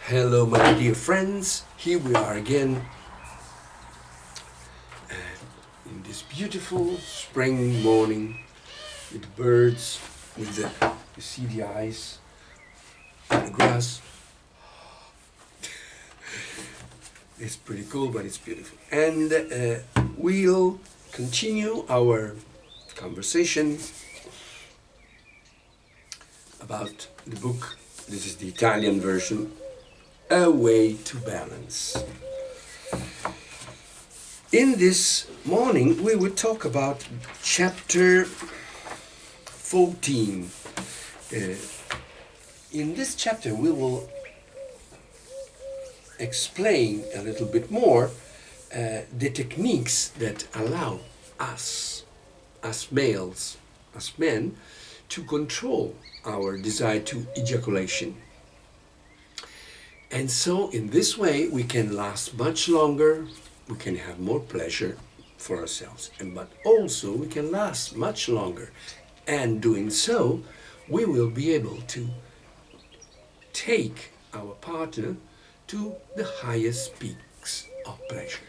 Hello, my dear friends. Here we are again in this beautiful spring morning with the birds, with you see the ice, the grass. It's pretty cool, but it's beautiful. And we'll continue our conversation about the book. This is the Italian version, A Way to Balance. In this morning, we will talk about chapter 14. In this chapter, we will explain a little bit more the techniques that allow us, as males, as men, to control our desire to ejaculation. And so in this way we can last much longer, we can have more pleasure for ourselves, but also we can last much longer. And doing so, we will be able to take our partner to the highest peaks of pleasure.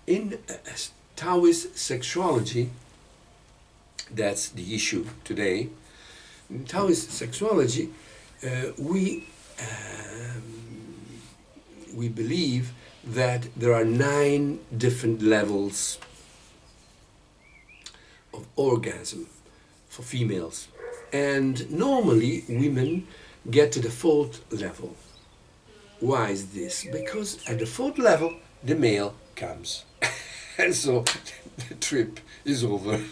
In Taoist sexuality, that's the issue today. In Taoist sexuality, we believe that there are 9 different levels of orgasm for females. And normally women get to the 4th level. Why is this? Because at the 4th level, the male comes. And so the trip is over.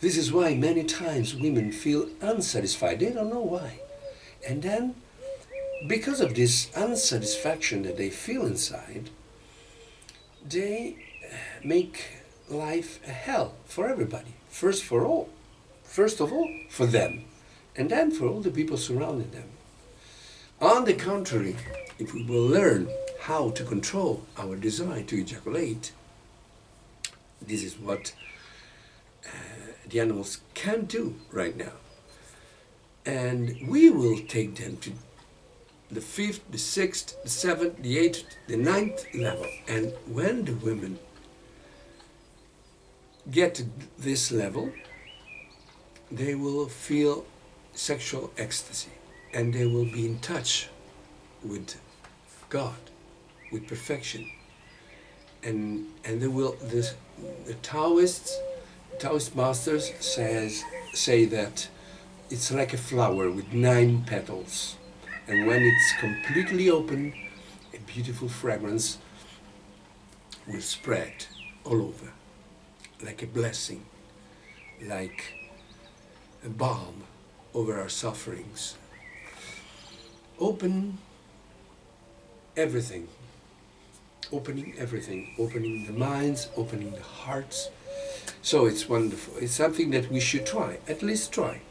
This is why many times women feel unsatisfied. They don't know why. And then, because of this unsatisfaction that they feel inside, they make life a hell for everybody. First of all, for them, and then for all the people surrounding them. On the contrary, if we will learn how to control our desire to ejaculate, this is what the animals can do right now. And we will take them to the 5th, the 6th, the 7th, the 8th, the 9th level. And when the women get to this level, they will feel sexual ecstasy. And they will be in touch with God, with perfection. And they will, the Taoist masters say that it's like a flower with 9 petals. And when it's completely open, a beautiful fragrance will spread all over, like a blessing, like a balm over our sufferings. Opening everything, opening the minds, opening the hearts. So it's wonderful. It's something that we should try, at least try.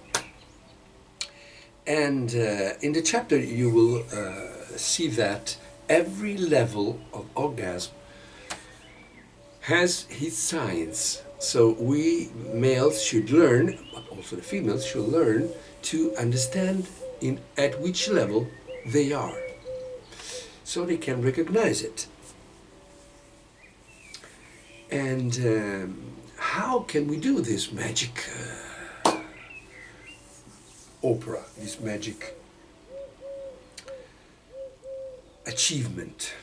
And in the chapter you will see that every level of orgasm has its science. So we males should learn, but also the females should learn to understand at which level they are, so they can recognize it. And how can we do this magic opera, this magic achievement?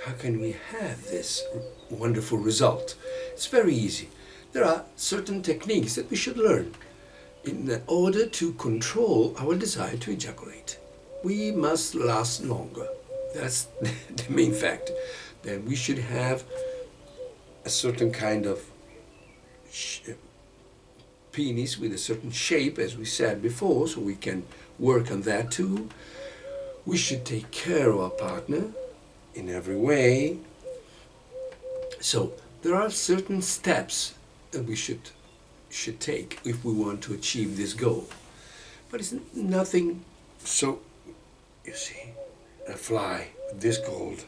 How can we have this wonderful result? It's very easy. There are certain techniques that we should learn in order to control our desire to ejaculate. We must last longer. That's the main fact. That we should have a certain kind of penis with a certain shape, as we said before, so we can work on that too. We should take care of our partner in every way. So there are certain steps that we should take if we want to achieve this goal. But it's nothing so, you see, a fly with this gold.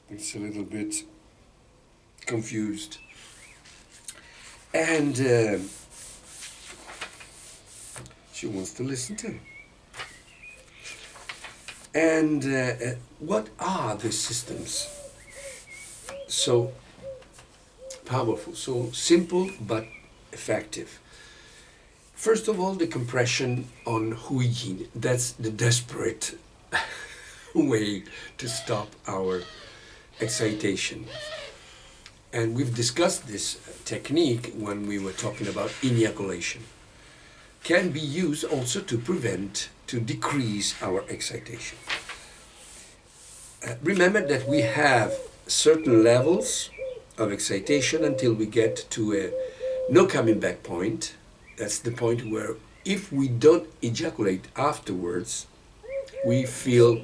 It's a little bit confused. And she wants to listen to. And what are these systems? So powerful, so simple but effective. First of all, the compression on huiyin. That's the desperate way to stop our excitation. And we've discussed this technique when we were talking about ejaculation. Can be used also to prevent, to decrease our excitation. Remember that we have certain levels of excitation until we get to a no coming back point. That's the point where if we don't ejaculate afterwards, we feel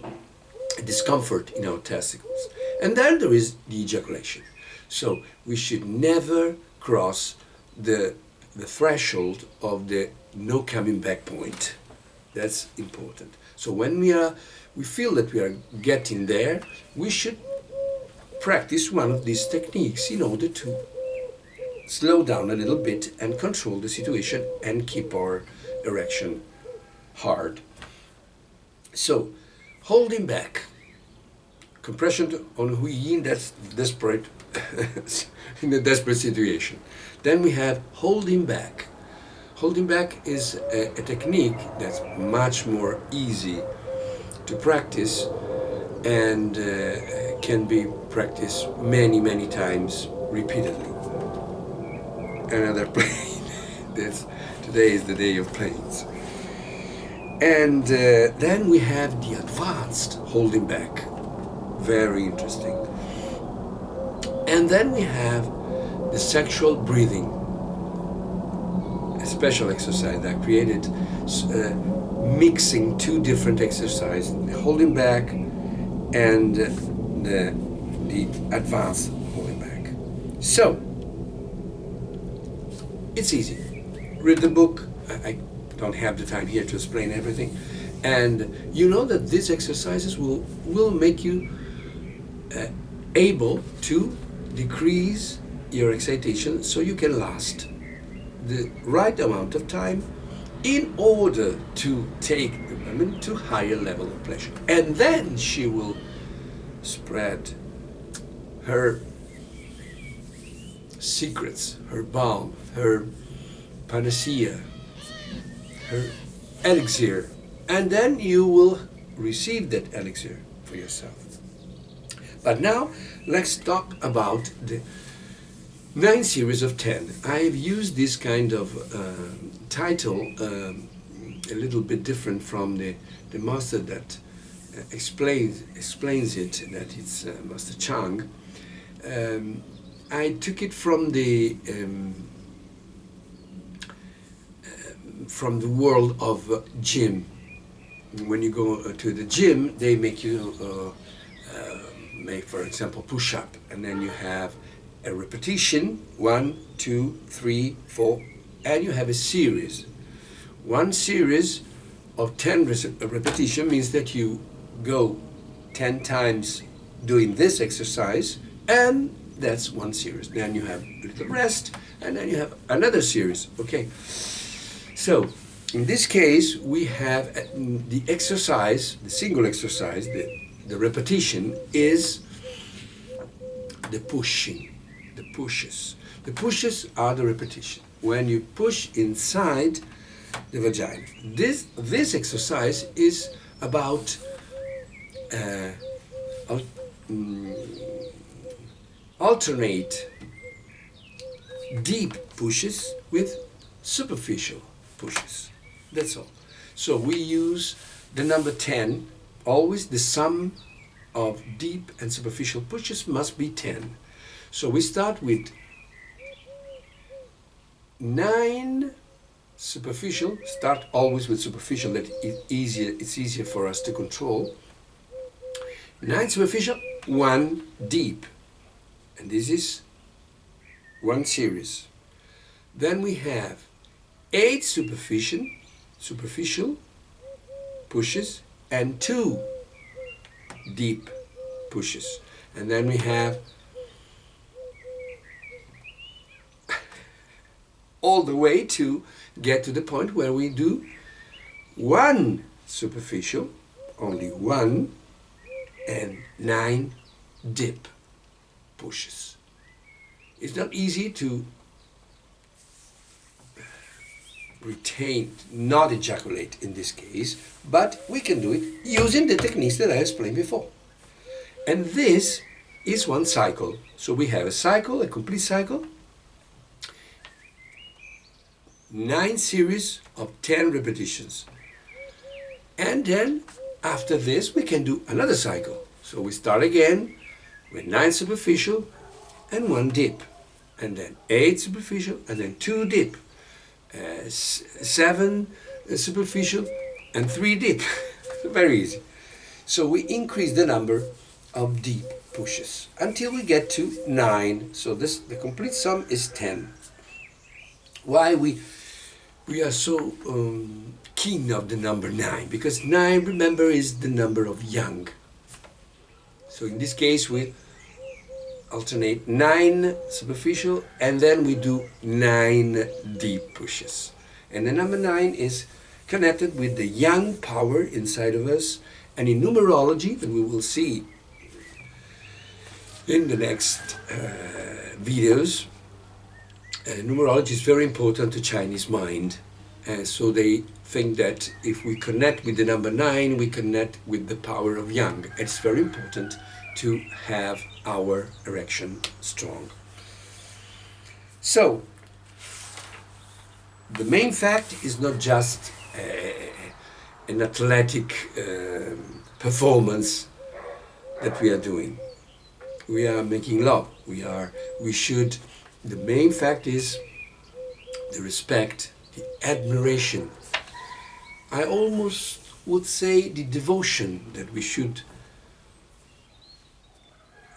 discomfort in our testicles. And then there is the ejaculation. So we should never cross the threshold of the no coming back point. That's important. So when we feel that we are getting there, we should practice one of these techniques in order to slow down a little bit and control the situation and keep our erection hard. So, holding back. Compression on huiyin, that's desperate, in a desperate situation. Then we have holding back. Holding back is a technique that's much more easy to practice and can be practiced many, many times repeatedly. Another plane. Today is the day of planes. And then we have the advanced holding back. Very interesting. And then we have the sexual breathing, a special exercise that I created, mixing two different exercises, the holding back and the advanced holding back. So, it's easy. Read the book. I don't have the time here to explain everything. And you know that these exercises will make you able to decrease your excitation so you can last the right amount of time in order to take the woman to higher level of pleasure. And then she will spread her secrets, her balm, her panacea, her elixir, and then you will receive that elixir for yourself. But now let's talk about the 9 series of 10. I've used this kind of title a little bit different from the master that explains it, that it's Master Chang. I took it from the world of gym. When you go to the gym, they make you make, for example, push-up, and then you have a repetition, 1, 2, 3, 4, and you have a series. One series of 10 repetition means that you go 10 times doing this exercise, and that's one series. Then you have a little rest, and then you have another series. Okay. So in this case, we have the exercise, the single exercise, the repetition is the pushing, the pushes. The pushes are the repetition. When you push inside the vagina. This exercise is about alternate deep pushes with superficial pushes. That's all. So we use the number 10. Always the sum of deep and superficial pushes must be 10. So we start with 9 superficial. Start always with superficial. That it's easier for us to control. 9 superficial, 1 deep, and this is one series. Then we have 8 superficial pushes and 2 deep pushes, and then we have all the way to get to the point where we do 1 superficial only 1 and 9 dip pushes. It's not easy to retain, not ejaculate in this case, but we can do it using the techniques that I explained before. And this is one cycle. So we have a cycle, a complete cycle, 9 series of 10 repetitions. And then after this we can do another cycle. So we start again with 9 superficial and 1 dip, and then 8 superficial and then 2 dip, 7 superficial and 3 dip. Very easy. So we increase the number of deep pushes until we get to 9. So this, the complete sum is 10. Why we are so keen of the number 9? Because 9, remember, is the number of yang. So in this case we alternate 9 superficial and then we do 9 deep pushes. And the number 9 is connected with the yang power inside of us. And in numerology, that we will see in the next videos, numerology is very important to Chinese mind. So they think that if we connect with the number 9, we connect with the power of yang. It's very important to have our erection strong. So, the main fact is not just an athletic performance that we are doing. We are making love. The main fact is the respect, the admiration. I almost would say the devotion that we should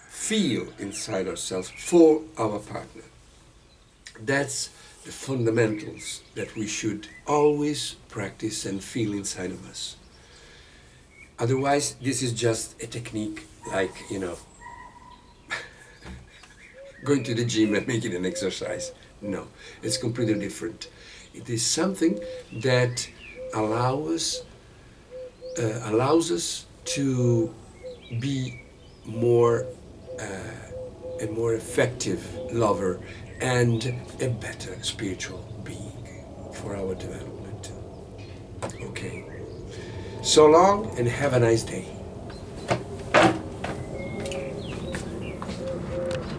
feel inside ourselves for our partner. That's the fundamentals that we should always practice and feel inside of us. Otherwise, this is just a technique like, going to the gym and making an exercise. No, it's completely different. It is something that allows us to be a more effective lover and a better spiritual being for our development. Okay. So long and have a nice day.